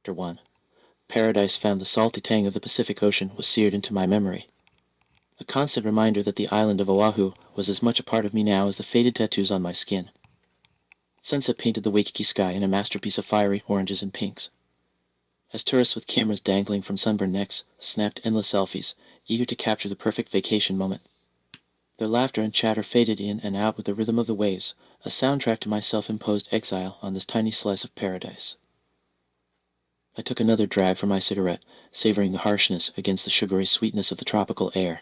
Chapter 1. Paradise found. The salty tang of the Pacific Ocean was seared into my memory. A constant reminder that the island of Oahu was as much a part of me now as the faded tattoos on my skin. Sunset painted the Waikiki sky in a masterpiece of fiery oranges and pinks. As tourists with cameras dangling from sunburned necks snapped endless selfies, eager to capture the perfect vacation moment. Their laughter and chatter faded in and out with the rhythm of the waves, a soundtrack to my self-imposed exile on this tiny slice of paradise. I took another drag from my cigarette, savoring the harshness against the sugary sweetness of the tropical air.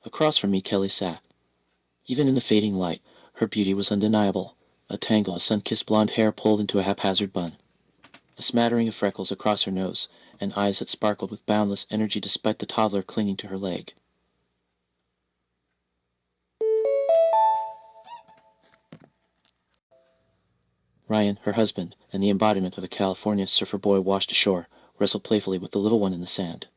Across from me Kelly sat. Even in the fading light, her beauty was undeniable, a tangle of sun-kissed blonde hair pulled into a haphazard bun. A smattering of freckles across her nose, and eyes that sparkled with boundless energy despite the toddler clinging to her leg. Ryan, her husband, and the embodiment of a California surfer boy washed ashore, wrestled playfully with the little one in the sand.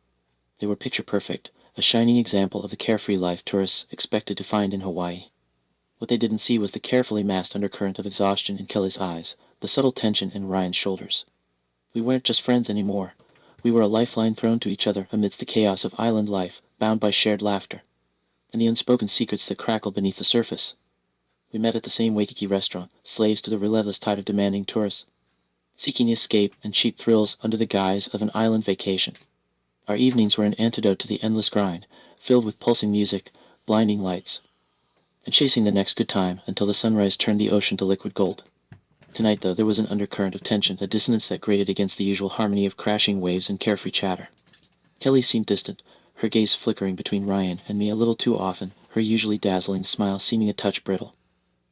They were picture perfect, a shining example of the carefree life tourists expected to find in Hawaii. What they didn't see was the carefully masked undercurrent of exhaustion in Kelly's eyes, the subtle tension in Ryan's shoulders. We weren't just friends anymore. We were a lifeline thrown to each other amidst the chaos of island life, bound by shared laughter, and the unspoken secrets that crackled beneath the surface. We met at the same Waikiki restaurant, slaves to the relentless tide of demanding tourists, seeking escape and cheap thrills under the guise of an island vacation. Our evenings were an antidote to the endless grind, filled with pulsing music, blinding lights, and chasing the next good time until the sunrise turned the ocean to liquid gold. Tonight, though, there was an undercurrent of tension, a dissonance that grated against the usual harmony of crashing waves and carefree chatter. Kelly seemed distant, her gaze flickering between Ryan and me a little too often, her usually dazzling smile seeming a touch brittle.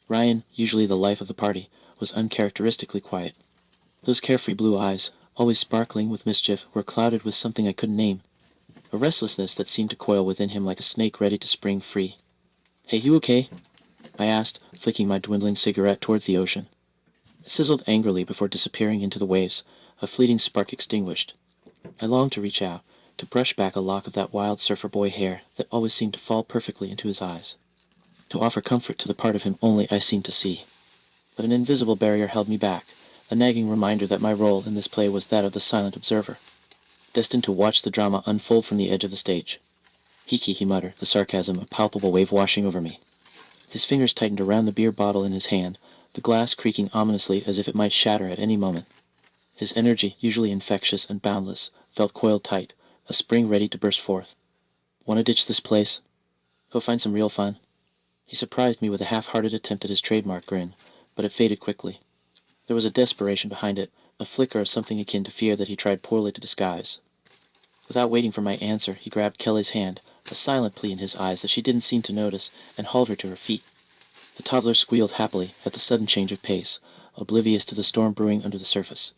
Ryan, usually the life of the party, was uncharacteristically quiet. Those carefree blue eyes, always sparkling with mischief, were clouded with something I couldn't name, a restlessness that seemed to coil within him like a snake ready to spring free. "Hey, you okay?" I asked, flicking my dwindling cigarette towards the ocean. It sizzled angrily before disappearing into the waves, a fleeting spark extinguished. I longed to reach out, to brush back a lock of that wild surfer boy hair that always seemed to fall perfectly into his eyes, to offer comfort to the part of him only I seemed to see. But an invisible barrier held me back, a nagging reminder that my role in this play was that of the silent observer, destined to watch the drama unfold from the edge of the stage. "Hiki," he muttered, the sarcasm a palpable wave washing over me. His fingers tightened around the beer bottle in his hand, the glass creaking ominously as if it might shatter at any moment. His energy, usually infectious and boundless, felt coiled tight, a spring ready to burst forth. "Want to ditch this place? Go find some real fun?" He surprised me with a half-hearted attempt at his trademark grin, but it faded quickly. There was a desperation behind it, a flicker of something akin to fear that he tried poorly to disguise. Without waiting for my answer, he grabbed Kelly's hand, a silent plea in his eyes that she didn't seem to notice, and hauled her to her feet. The toddler squealed happily at the sudden change of pace, oblivious to the storm brewing under the surface.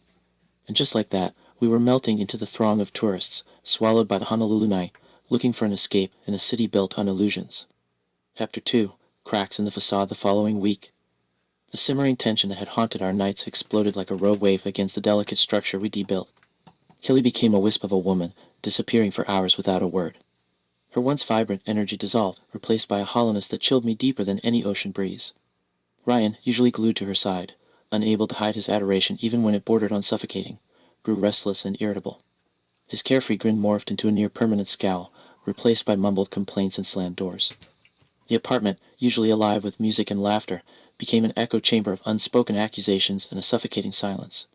And just like that, we were melting into the throng of tourists, swallowed by the Honolulu night, looking for an escape in a city built on illusions. Chapter 2. Cracks in the facade. The following week, the simmering tension that had haunted our nights exploded like a rogue wave against the delicate structure we debuilt. Kelly became a wisp of a woman, disappearing for hours without a word. Her once vibrant energy dissolved, replaced by a hollowness that chilled me deeper than any ocean breeze. Ryan, usually glued to her side, unable to hide his adoration even when it bordered on suffocating, grew restless and irritable. His carefree grin morphed into a near-permanent scowl, replaced by mumbled complaints and slammed doors. The apartment, usually alive with music and laughter, became an echo chamber of unspoken accusations and a suffocating silence.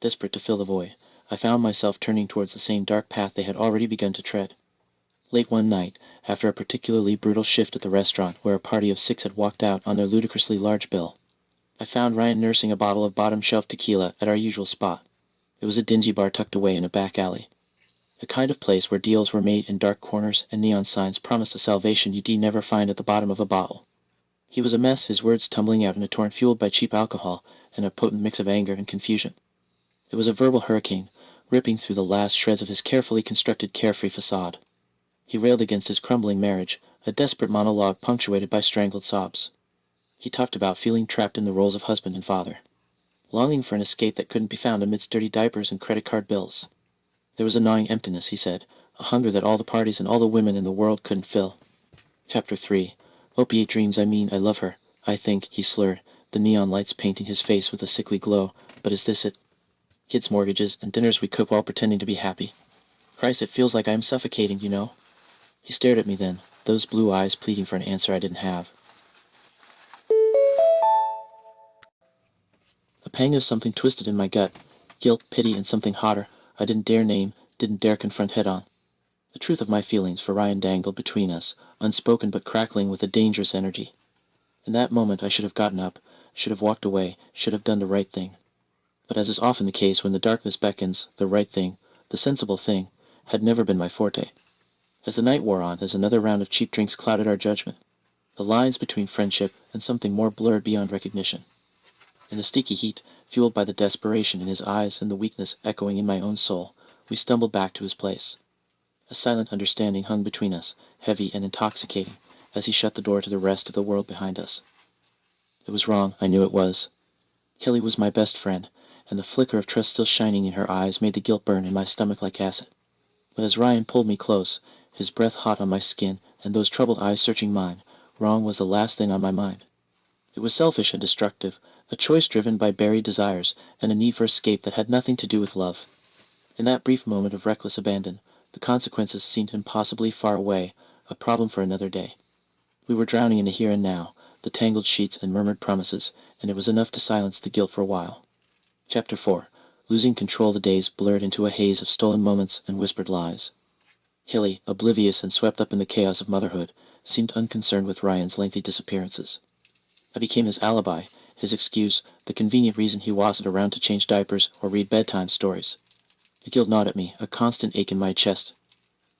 Desperate to fill the void, I found myself turning towards the same dark path they had already begun to tread. Late one night, after a particularly brutal shift at the restaurant where a party of 6 had walked out on their ludicrously large bill, I found Ryan nursing a bottle of bottom-shelf tequila at our usual spot. It was a dingy bar tucked away in a back alley, the kind of place where deals were made in dark corners and neon signs promised a salvation you'd never find at the bottom of a bottle. He was a mess, his words tumbling out in a torrent fueled by cheap alcohol and a potent mix of anger and confusion. It was a verbal hurricane, ripping through the last shreds of his carefully constructed carefree facade. He railed against his crumbling marriage, a desperate monologue punctuated by strangled sobs. He talked about feeling trapped in the roles of husband and father, longing for an escape that couldn't be found amidst dirty diapers and credit card bills. There was a gnawing emptiness, he said, a hunger that all the parties and all the women in the world couldn't fill. Chapter 3. Opiate dreams. I love her. I think, he slurred, the neon lights painting his face with a sickly glow. But is this it? Kids' mortgages, and dinners we cook while pretending to be happy. Christ, it feels like I am suffocating, you know. He stared at me then, those blue eyes pleading for an answer I didn't have. A pang of something twisted in my gut. Guilt, pity, and something hotter I didn't dare name, didn't dare confront head-on. The truth of my feelings for Ryan dangled between us, unspoken but crackling with a dangerous energy. In that moment I should have gotten up, should have walked away, should have done the right thing. But as is often the case when the darkness beckons, the right thing, the sensible thing, had never been my forte. As the night wore on, as another round of cheap drinks clouded our judgment, the lines between friendship and something more blurred beyond recognition. In the sticky heat, fueled by the desperation in his eyes and the weakness echoing in my own soul, we stumbled back to his place. A silent understanding hung between us, heavy and intoxicating, as he shut the door to the rest of the world behind us. It was wrong, I knew it was. Kelly was my best friend, and the flicker of trust still shining in her eyes made the guilt burn in my stomach like acid. But as Ryan pulled me close, his breath hot on my skin, and those troubled eyes searching mine, wrong was the last thing on my mind. It was selfish and destructive, a choice driven by buried desires and a need for escape that had nothing to do with love. In that brief moment of reckless abandon, the consequences seemed impossibly far away, a problem for another day. We were drowning in the here and now, the tangled sheets and murmured promises, and it was enough to silence the guilt for a while. Chapter 4. Losing control, the days blurred into a haze of stolen moments and whispered lies. Hilly, oblivious and swept up in the chaos of motherhood, seemed unconcerned with Ryan's lengthy disappearances. I became his alibi, his excuse, the convenient reason he wasn't around to change diapers or read bedtime stories. The guilt gnawed at me, a constant ache in my chest,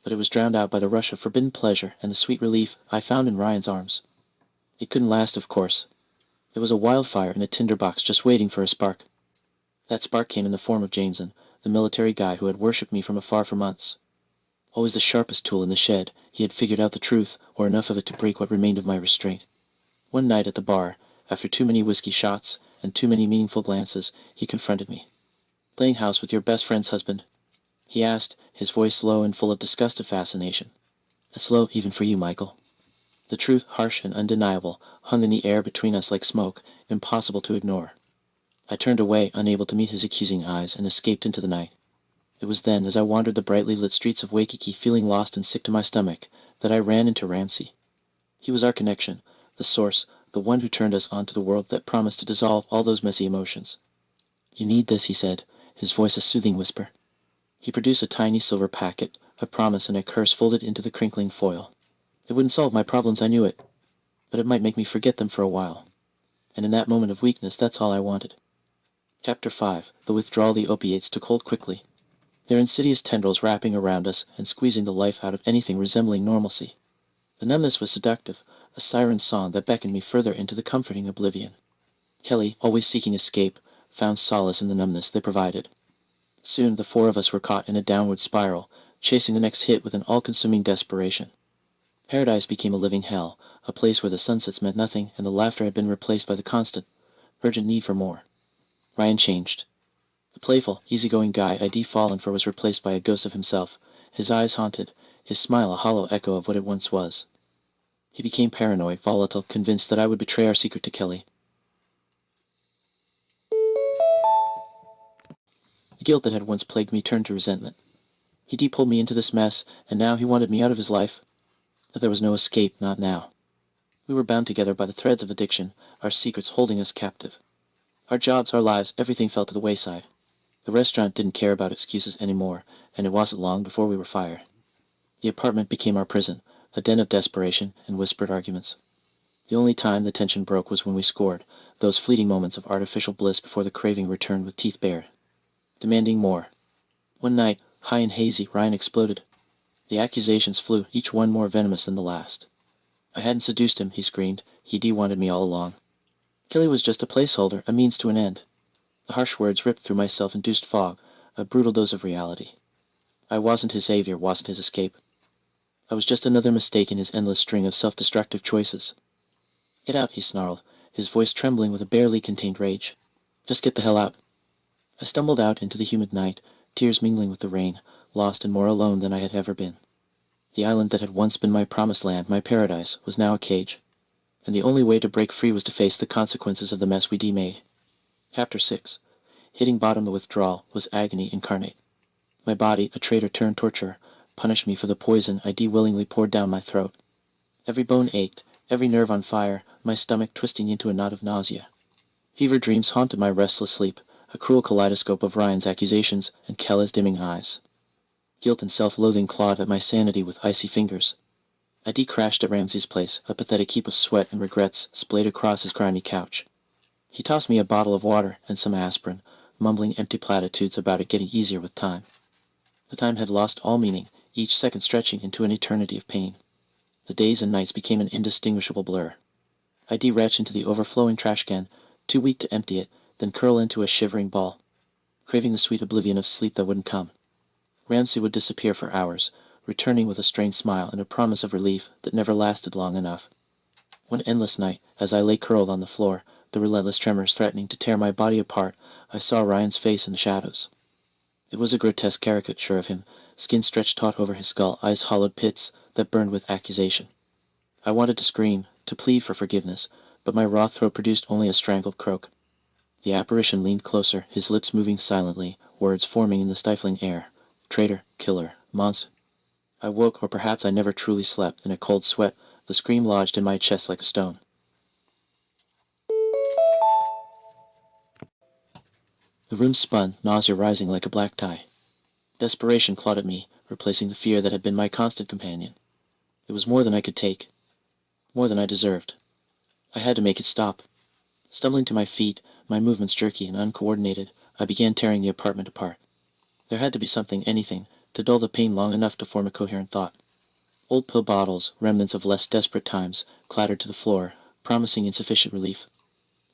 but it was drowned out by the rush of forbidden pleasure and the sweet relief I found in Ryan's arms. It couldn't last, of course. There was a wildfire in a tinderbox just waiting for a spark. That spark came in the form of Jameson, the military guy who had worshipped me from afar for months. Always the sharpest tool in the shed, he had figured out the truth, or enough of it to break what remained of my restraint. One night at the bar, after too many whiskey shots and too many meaningful glances, he confronted me. "Playing house with your best friend's husband?" he asked, his voice low and full of disgusted fascination. "That's low even for you, Michael." The truth, harsh and undeniable, hung in the air between us like smoke, impossible to ignore. I turned away, unable to meet his accusing eyes, and escaped into the night. It was then, as I wandered the brightly lit streets of Waikiki feeling lost and sick to my stomach, that I ran into Ramsey. He was our connection, the source, the one who turned us onto the world that promised to dissolve all those messy emotions. "You need this," he said, his voice a soothing whisper. He produced a tiny silver packet, a promise and a curse folded into the crinkling foil. It wouldn't solve my problems, I knew it, but it might make me forget them for a while. And in that moment of weakness, that's all I wanted. Chapter 5. The withdrawal. The opiates took hold quickly, their insidious tendrils wrapping around us and squeezing the life out of anything resembling normalcy. The numbness was seductive, a siren song that beckoned me further into the comforting oblivion. Kelly, always seeking escape, found solace in the numbness they provided. Soon the four of us were caught in a downward spiral, chasing the next hit with an all-consuming desperation. Paradise became a living hell, a place where the sunsets meant nothing and the laughter had been replaced by the constant, urgent need for more. Ryan changed. The playful, easygoing guy I'd fallen for was replaced by a ghost of himself, his eyes haunted, his smile a hollow echo of what it once was. He became paranoid, volatile, convinced that I would betray our secret to Kelly. The guilt that had once plagued me turned to resentment. He pulled me into this mess, and now he wanted me out of his life. But there was no escape, not now. We were bound together by the threads of addiction, our secrets holding us captive. Our jobs, our lives, everything fell to the wayside. The restaurant didn't care about excuses anymore, and it wasn't long before we were fired. The apartment became our prison, a den of desperation and whispered arguments. The only time the tension broke was when we scored, those fleeting moments of artificial bliss before the craving returned with teeth bared, demanding more. One night, high and hazy, Ryan exploded. The accusations flew, each one more venomous than the last. I hadn't seduced him, he screamed. He wanted me all along. Kelly was just a placeholder, a means to an end. The harsh words ripped through my self-induced fog, a brutal dose of reality. I wasn't his savior, wasn't his escape. I was just another mistake in his endless string of self-destructive choices. "Get out," he snarled, his voice trembling with a barely contained rage. "Just get the hell out." I stumbled out into the humid night, tears mingling with the rain, lost and more alone than I had ever been. The island that had once been my promised land, my paradise, was now a cage, and the only way to break free was to face the consequences of the mess we'd made. Chapter 6. Hitting bottom the withdrawal was agony incarnate. My body, a traitor turned torturer, punished me for the poison I willingly poured down my throat. Every bone ached, every nerve on fire, my stomach twisting into a knot of nausea. Fever dreams haunted my restless sleep, a cruel kaleidoscope of Ryan's accusations and Kella's dimming eyes. Guilt and self-loathing clawed at my sanity with icy fingers. I crashed at Ramsey's place, a pathetic heap of sweat and regrets splayed across his grimy couch. He tossed me a bottle of water and some aspirin, mumbling empty platitudes about it getting easier with time. The time had lost all meaning, each second stretching into an eternity of pain. The days and nights became an indistinguishable blur. I retched into the overflowing trash can, too weak to empty it, then curl into a shivering ball, craving the sweet oblivion of sleep that wouldn't come. Ramsey would disappear for hours, returning with a strained smile and a promise of relief that never lasted long enough. One endless night, as I lay curled on the floor, the relentless tremors threatening to tear my body apart, I saw Ryan's face in the shadows. It was a grotesque caricature of him, skin stretched taut over his skull, eyes hollowed pits that burned with accusation. I wanted to scream, to plead for forgiveness, but my raw throat produced only a strangled croak. The apparition leaned closer, his lips moving silently, words forming in the stifling air. Traitor, killer, monster. I woke, or perhaps I never truly slept, in a cold sweat, the scream lodged in my chest like a stone. The room spun, nausea rising like a black tie. Desperation clawed at me, replacing the fear that had been my constant companion. It was more than I could take, more than I deserved. I had to make it stop. Stumbling to my feet, my movements jerky and uncoordinated, I began tearing the apartment apart. There had to be something, anything, to dull the pain long enough to form a coherent thought. Old pill bottles, remnants of less desperate times, clattered to the floor, promising insufficient relief.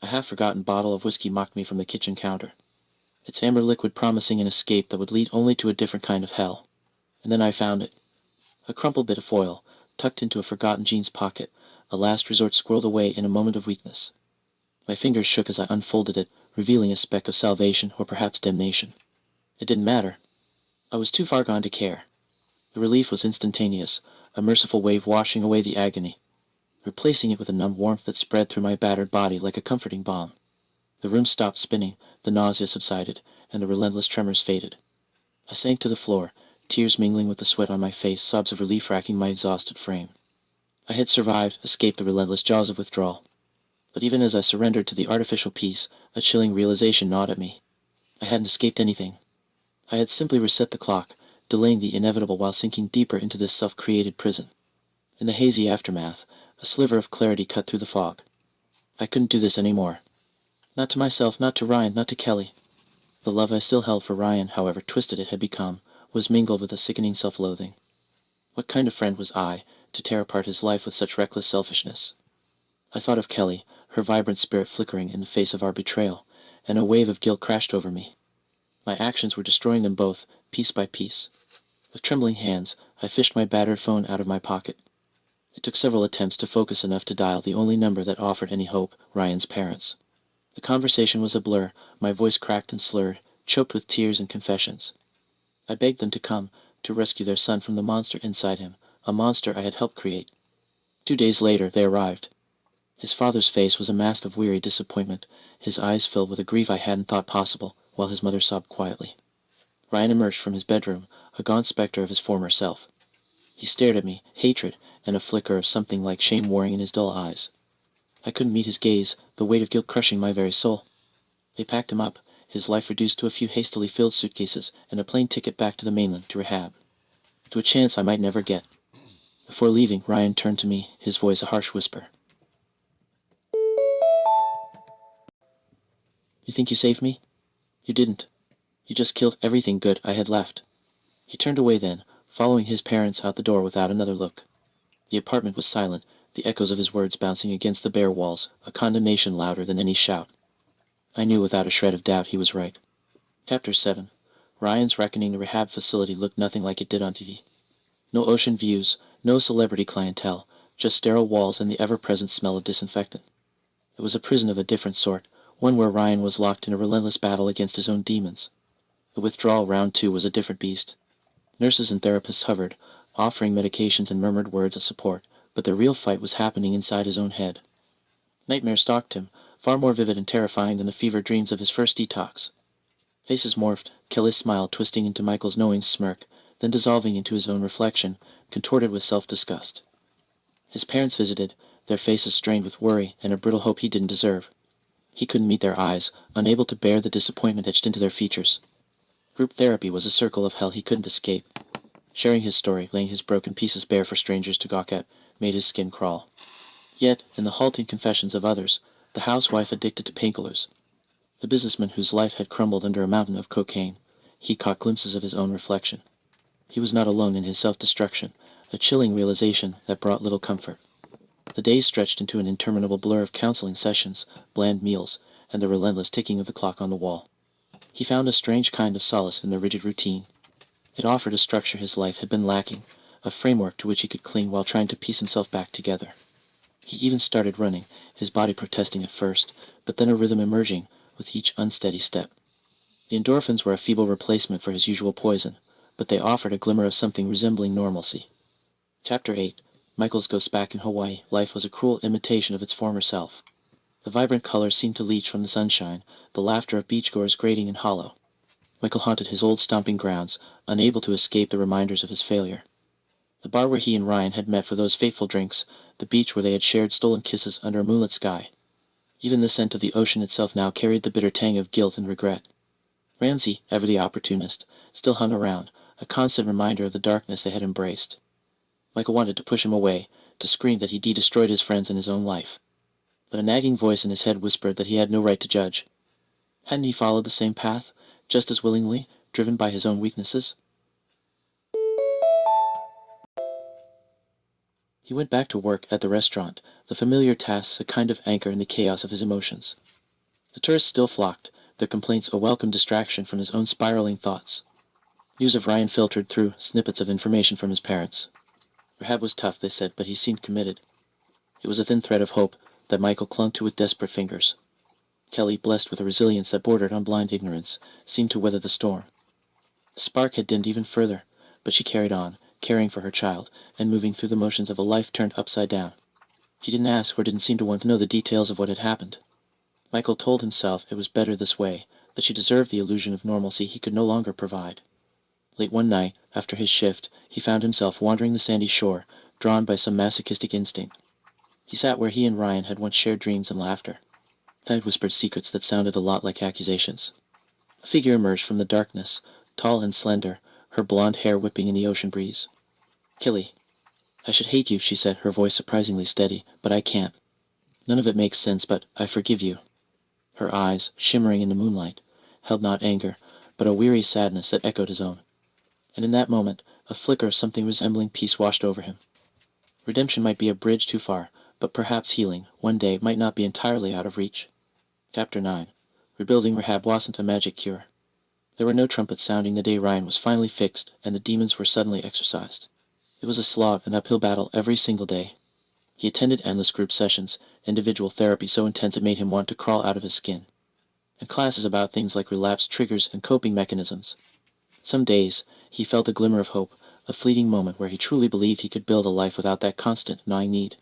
A half-forgotten bottle of whiskey mocked me from the kitchen counter, its amber liquid promising an escape that would lead only to a different kind of hell. And then I found it. A crumpled bit of foil, tucked into a forgotten jeans pocket, a last resort squirreled away in a moment of weakness. My fingers shook as I unfolded it, revealing a speck of salvation or perhaps damnation. It didn't matter. I was too far gone to care. The relief was instantaneous, a merciful wave washing away the agony, replacing it with a numb warmth that spread through my battered body like a comforting balm. The room stopped spinning, the nausea subsided, and the relentless tremors faded. I sank to the floor, tears mingling with the sweat on my face, sobs of relief racking my exhausted frame. I had survived, escaped the relentless jaws of withdrawal. But even as I surrendered to the artificial peace, a chilling realization gnawed at me. I hadn't escaped anything. I had simply reset the clock, delaying the inevitable while sinking deeper into this self-created prison. In the hazy aftermath, a sliver of clarity cut through the fog. I couldn't do this anymore. Not to myself, not to Ryan, not to Kelly. The love I still held for Ryan, however twisted it had become, was mingled with a sickening self-loathing. What kind of friend was I, to tear apart his life with such reckless selfishness? I thought of Kelly, her vibrant spirit flickering in the face of our betrayal, and a wave of guilt crashed over me. My actions were destroying them both, piece by piece. With trembling hands, I fished my battered phone out of my pocket. It took several attempts to focus enough to dial the only number that offered any hope, Ryan's parents. The conversation was a blur, my voice cracked and slurred, choked with tears and confessions. I begged them to come, to rescue their son from the monster inside him, a monster I had helped create. 2 days later, they arrived. His father's face was a mask of weary disappointment, his eyes filled with a grief I hadn't thought possible, while his mother sobbed quietly. Ryan emerged from his bedroom, a gaunt specter of his former self. He stared at me, hatred, and a flicker of something like shame warring in his dull eyes. I couldn't meet his gaze, the weight of guilt crushing my very soul. They packed him up, his life reduced to a few hastily filled suitcases and a plane ticket back to the mainland, to rehab. To a chance I might never get. Before leaving, Ryan turned to me, his voice a harsh whisper. You think you saved me? You didn't. You just killed everything good I had left. He turned away then, following his parents out the door without another look. The apartment was silent, the echoes of his words bouncing against the bare walls, a condemnation louder than any shout. I knew without a shred of doubt he was right. Chapter 7. Ryan's Reckoning. The rehab facility looked nothing like it did on TV. No ocean views, no celebrity clientele, just sterile walls and the ever-present smell of disinfectant. It was a prison of a different sort, one where Ryan was locked in a relentless battle against his own demons. The withdrawal round 2 was a different beast. Nurses and therapists hovered, offering medications and murmured words of support, but the real fight was happening inside his own head. Nightmares stalked him, far more vivid and terrifying than the fevered dreams of his first detox. Faces morphed, Kelly's smile twisting into Michael's knowing smirk, then dissolving into his own reflection, contorted with self-disgust. His parents visited, their faces strained with worry and a brittle hope he didn't deserve. He couldn't meet their eyes, unable to bear the disappointment etched into their features. Group therapy was a circle of hell he couldn't escape. Sharing his story, laying his broken pieces bare for strangers to gawk at, made his skin crawl. Yet, in the halting confessions of others, the housewife addicted to painkillers, the businessman whose life had crumbled under a mountain of cocaine, he caught glimpses of his own reflection. He was not alone in his self-destruction, a chilling realization that brought little comfort. The days stretched into an interminable blur of counseling sessions, bland meals, and the relentless ticking of the clock on the wall. He found a strange kind of solace in the rigid routine. It offered a structure his life had been lacking, a framework to which he could cling while trying to piece himself back together. He even started running, his body protesting at first, but then a rhythm emerging with each unsteady step. The endorphins were a feeble replacement for his usual poison, but they offered a glimmer of something resembling normalcy. Chapter 8. Michael's Ghost Back in Hawaii. Life was a cruel imitation of its former self. The vibrant colors seemed to leach from the sunshine, the laughter of beachgoers grating and hollow. Michael haunted his old stomping grounds, unable to escape the reminders of his failure. The bar where he and Ryan had met for those fateful drinks, the beach where they had shared stolen kisses under a moonlit sky. Even the scent of the ocean itself now carried the bitter tang of guilt and regret. Ramsay, ever the opportunist, still hung around, a constant reminder of the darkness they had embraced. Michael wanted to push him away, to scream that he destroyed his friends and his own life. But a nagging voice in his head whispered that he had no right to judge. Hadn't he followed the same path, just as willingly, driven by his own weaknesses? He went back to work at the restaurant, the familiar tasks a kind of anchor in the chaos of his emotions. The tourists still flocked, their complaints a welcome distraction from his own spiraling thoughts. News of Ryan filtered through, snippets of information from his parents. Rehab was tough, they said, but he seemed committed. It was a thin thread of hope that Michael clung to with desperate fingers. Kelly, blessed with a resilience that bordered on blind ignorance, seemed to weather the storm. The spark had dimmed even further, but she carried on, caring for her child, and moving through the motions of a life turned upside down. She didn't ask or didn't seem to want to know the details of what had happened. Michael told himself it was better this way, that she deserved the illusion of normalcy he could no longer provide. Late one night, after his shift, he found himself wandering the sandy shore, drawn by some masochistic instinct. He sat where he and Ryan had once shared dreams and laughter. They had whispered secrets that sounded a lot like accusations. A figure emerged from the darkness, tall and slender, her blonde hair whipping in the ocean breeze. "Killy, I should hate you," she said, her voice surprisingly steady, "but I can't. None of it makes sense, but I forgive you." Her eyes, shimmering in the moonlight, held not anger, but a weary sadness that echoed his own. And in that moment, a flicker of something resembling peace washed over him. Redemption might be a bridge too far, but perhaps healing, one day, might not be entirely out of reach. Chapter 9. Rebuilding rehab wasn't a magic cure. There were no trumpets sounding the day Ryan was finally fixed and the demons were suddenly exorcised. It was a slog, an uphill battle every single day. He attended endless group sessions, individual therapy so intense it made him want to crawl out of his skin, and classes about things like relapse triggers and coping mechanisms. Some days, he felt a glimmer of hope, a fleeting moment where he truly believed he could build a life without that constant, gnawing need.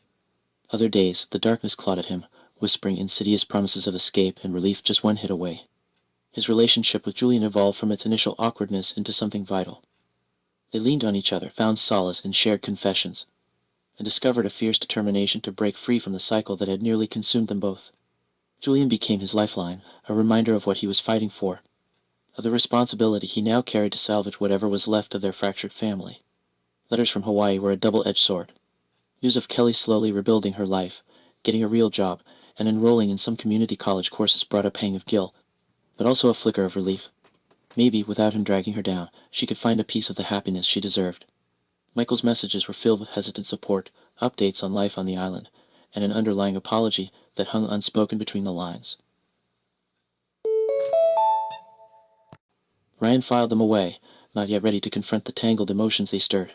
Other days, the darkness clawed at him, whispering insidious promises of escape and relief just one hit away. His relationship with Julian evolved from its initial awkwardness into something vital. They leaned on each other, found solace in shared confessions, and discovered a fierce determination to break free from the cycle that had nearly consumed them both. Julian became his lifeline, a reminder of what he was fighting for, of the responsibility he now carried to salvage whatever was left of their fractured family. Letters from Hawaii were a double-edged sword. News of Kelly slowly rebuilding her life, getting a real job, and enrolling in some community college courses brought a pang of guilt, but also a flicker of relief. Maybe, without him dragging her down, she could find a piece of the happiness she deserved. Michael's messages were filled with hesitant support, updates on life on the island, and an underlying apology that hung unspoken between the lines. Ryan filed them away, not yet ready to confront the tangled emotions they stirred.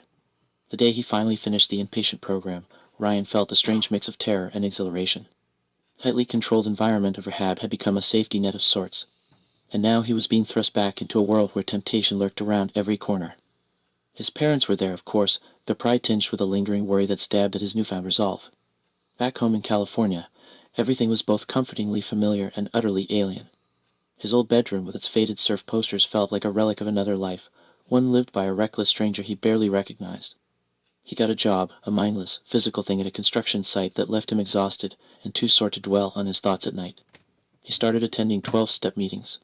The day he finally finished the inpatient program, Ryan felt a strange mix of terror and exhilaration. The tightly controlled environment of rehab had become a safety net of sorts, and now he was being thrust back into a world where temptation lurked around every corner. His parents were there, of course, their pride tinged with a lingering worry that stabbed at his newfound resolve. Back home in California, everything was both comfortingly familiar and utterly alien. His old bedroom with its faded surf posters felt like a relic of another life, one lived by a reckless stranger he barely recognized. He got a job, a mindless, physical thing at a construction site that left him exhausted and too sore to dwell on his thoughts at night. He started attending 12-step meetings.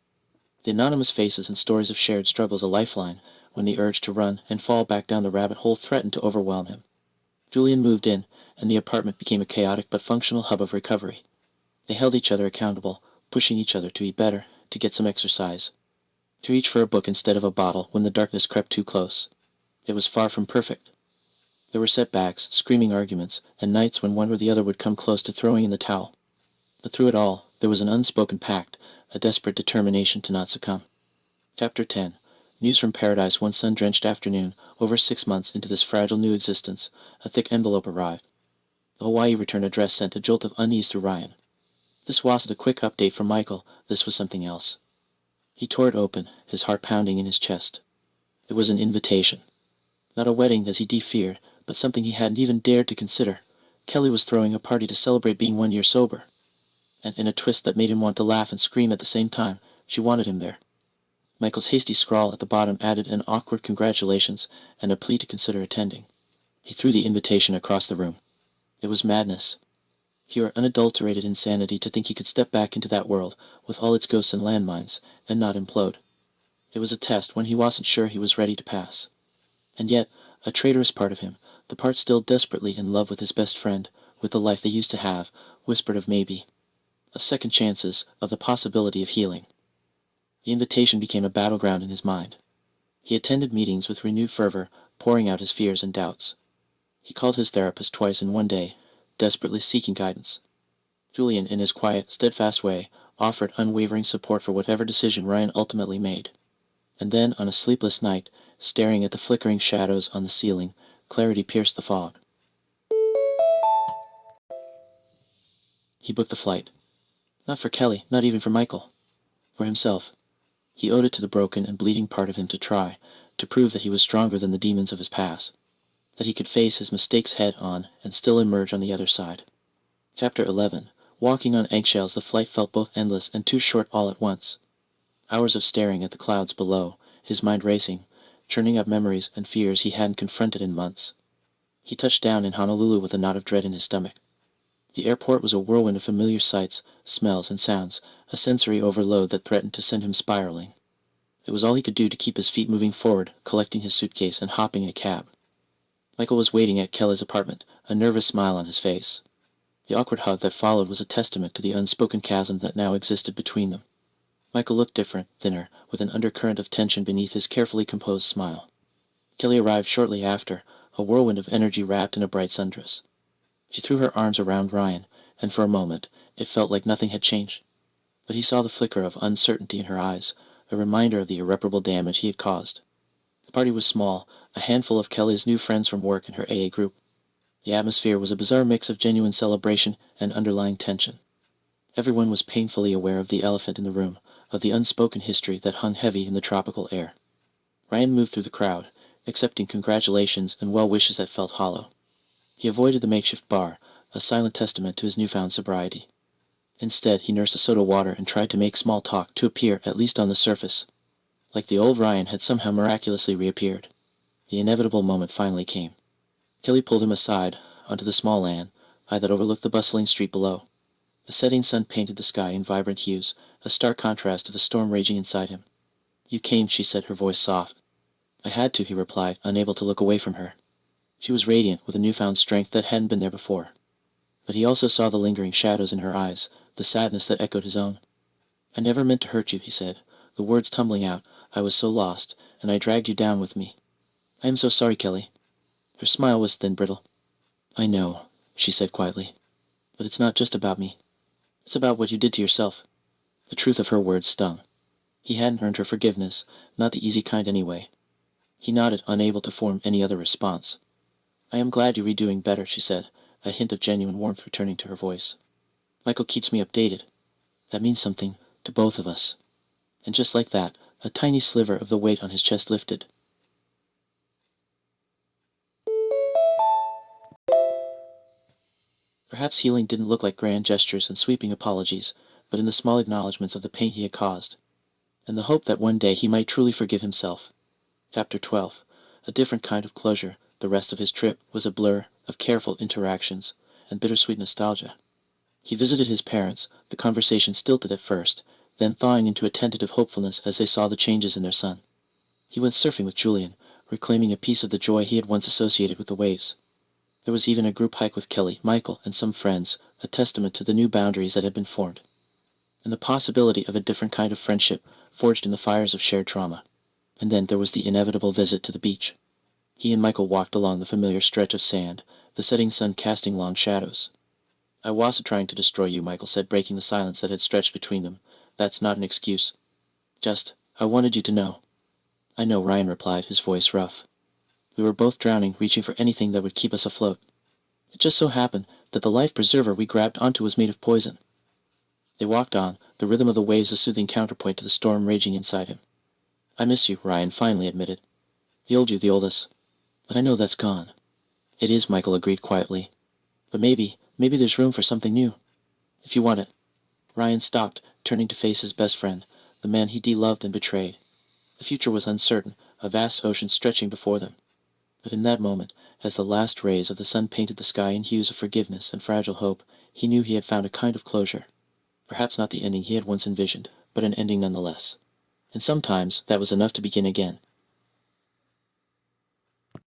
The anonymous faces and stories of shared struggles a lifeline when the urge to run and fall back down the rabbit hole threatened to overwhelm him. Julian moved in, and the apartment became a chaotic but functional hub of recovery. They held each other accountable, pushing each other to be better, to get some exercise, to reach for a book instead of a bottle when the darkness crept too close. It was far from perfect. There were setbacks, screaming arguments, and nights when one or the other would come close to throwing in the towel. But through it all, there was an unspoken pact, a desperate determination to not succumb. Chapter 10. News from Paradise. One sun-drenched afternoon, over 6 months into this fragile new existence, a thick envelope arrived. The Hawaii return address sent a jolt of unease through Ryan. This wasn't a quick update from Michael, this was something else. He tore it open, his heart pounding in his chest. It was an invitation. Not a wedding as he feared, but something he hadn't even dared to consider. Kelly was throwing a party to celebrate being 1 year sober. And in a twist that made him want to laugh and scream at the same time, she wanted him there. Michael's hasty scrawl at the bottom added an awkward congratulations and a plea to consider attending. He threw the invitation across the room. It was madness. Pure, unadulterated insanity to think he could step back into that world, with all its ghosts and landmines, and not implode. It was a test when he wasn't sure he was ready to pass. And yet, a traitorous part of him, the part still desperately in love with his best friend, with the life they used to have, whispered of maybe. A second chances, of the possibility of healing. The invitation became a battleground in his mind. He attended meetings with renewed fervor, pouring out his fears and doubts. He called his therapist twice in one day, desperately seeking guidance. Julian, in his quiet, steadfast way, offered unwavering support for whatever decision Ryan ultimately made. And then, on a sleepless night, staring at the flickering shadows on the ceiling, clarity pierced the fog. He booked the flight. Not for Kelly, not even for Michael. For himself. He owed it to the broken and bleeding part of him to try, to prove that he was stronger than the demons of his past. That he could face his mistakes head on and still emerge on the other side. Chapter 11. Walking on eggshells, the flight felt both endless and too short all at once. Hours of staring at the clouds below, his mind racing, churning up memories and fears he hadn't confronted in months. He touched down in Honolulu with a knot of dread in his stomach. The airport was a whirlwind of familiar sights, smells, and sounds, a sensory overload that threatened to send him spiraling. It was all he could do to keep his feet moving forward, collecting his suitcase and hopping a cab. Michael was waiting at Kelly's apartment, a nervous smile on his face. The awkward hug that followed was a testament to the unspoken chasm that now existed between them. Michael looked different, thinner, with an undercurrent of tension beneath his carefully composed smile. Kelly arrived shortly after, a whirlwind of energy wrapped in a bright sundress. She threw her arms around Ryan, and for a moment, it felt like nothing had changed. But he saw the flicker of uncertainty in her eyes, a reminder of the irreparable damage he had caused. The party was small, a handful of Kelly's new friends from work and her AA group. The atmosphere was a bizarre mix of genuine celebration and underlying tension. Everyone was painfully aware of the elephant in the room, of the unspoken history that hung heavy in the tropical air. Ryan moved through the crowd, accepting congratulations and well wishes that felt hollow. He avoided the makeshift bar, a silent testament to his newfound sobriety. Instead, he nursed a soda water and tried to make small talk to appear, at least on the surface, like the old Ryan had somehow miraculously reappeared. The inevitable moment finally came. Kelly pulled him aside, onto the small land, that overlooked the bustling street below. The setting sun painted the sky in vibrant hues, a stark contrast to the storm raging inside him. "You came," she said, her voice soft. "I had to," he replied, unable to look away from her. She was radiant, with a newfound strength that hadn't been there before. But he also saw the lingering shadows in her eyes, the sadness that echoed his own. "I never meant to hurt you," he said, the words tumbling out. "I was so lost, and I dragged you down with me. I am so sorry, Kelly." Her smile was thin, brittle. "I know," she said quietly. "But it's not just about me. It's about what you did to yourself." The truth of her words stung. He hadn't earned her forgiveness, not the easy kind anyway. He nodded, unable to form any other response. "I am glad you're doing better," she said, a hint of genuine warmth returning to her voice. "Michael keeps me updated. That means something to both of us." And just like that, a tiny sliver of the weight on his chest lifted. Perhaps healing didn't look like grand gestures and sweeping apologies, but in the small acknowledgments of the pain he had caused. and the hope that one day he might truly forgive himself. Chapter 12. A different kind of closure. The rest of his trip was a blur of careful interactions and bittersweet nostalgia. He visited his parents, the conversation stilted at first, then thawing into a tentative hopefulness as they saw the changes in their son. He went surfing with Julian, reclaiming a piece of the joy he had once associated with the waves. There was even a group hike with Kelly, Michael, and some friends, a testament to the new boundaries that had been formed, and the possibility of a different kind of friendship forged in the fires of shared trauma. And then there was the inevitable visit to the beach. He and Michael walked along the familiar stretch of sand, the setting sun casting long shadows. "I wasn't trying to destroy you," Michael said, breaking the silence that had stretched between them. "That's not an excuse. Just, I wanted you to know." "I know," Ryan replied, his voice rough. "We were both drowning, reaching for anything that would keep us afloat. It just so happened that the life preserver we grabbed onto was made of poison." They walked on, the rhythm of the waves a soothing counterpoint to the storm raging inside him. "I miss you," Ryan finally admitted. "The old you, the oldest. But I know that's gone." "It is," Michael agreed quietly. "But maybe there's room for something new. If you want it." Ryan stopped, turning to face his best friend, the man he de-loved and betrayed. The future was uncertain, a vast ocean stretching before them. But in that moment, as the last rays of the sun painted the sky in hues of forgiveness and fragile hope, he knew he had found a kind of closure. Perhaps not the ending he had once envisioned, but an ending nonetheless. And sometimes that was enough to begin again.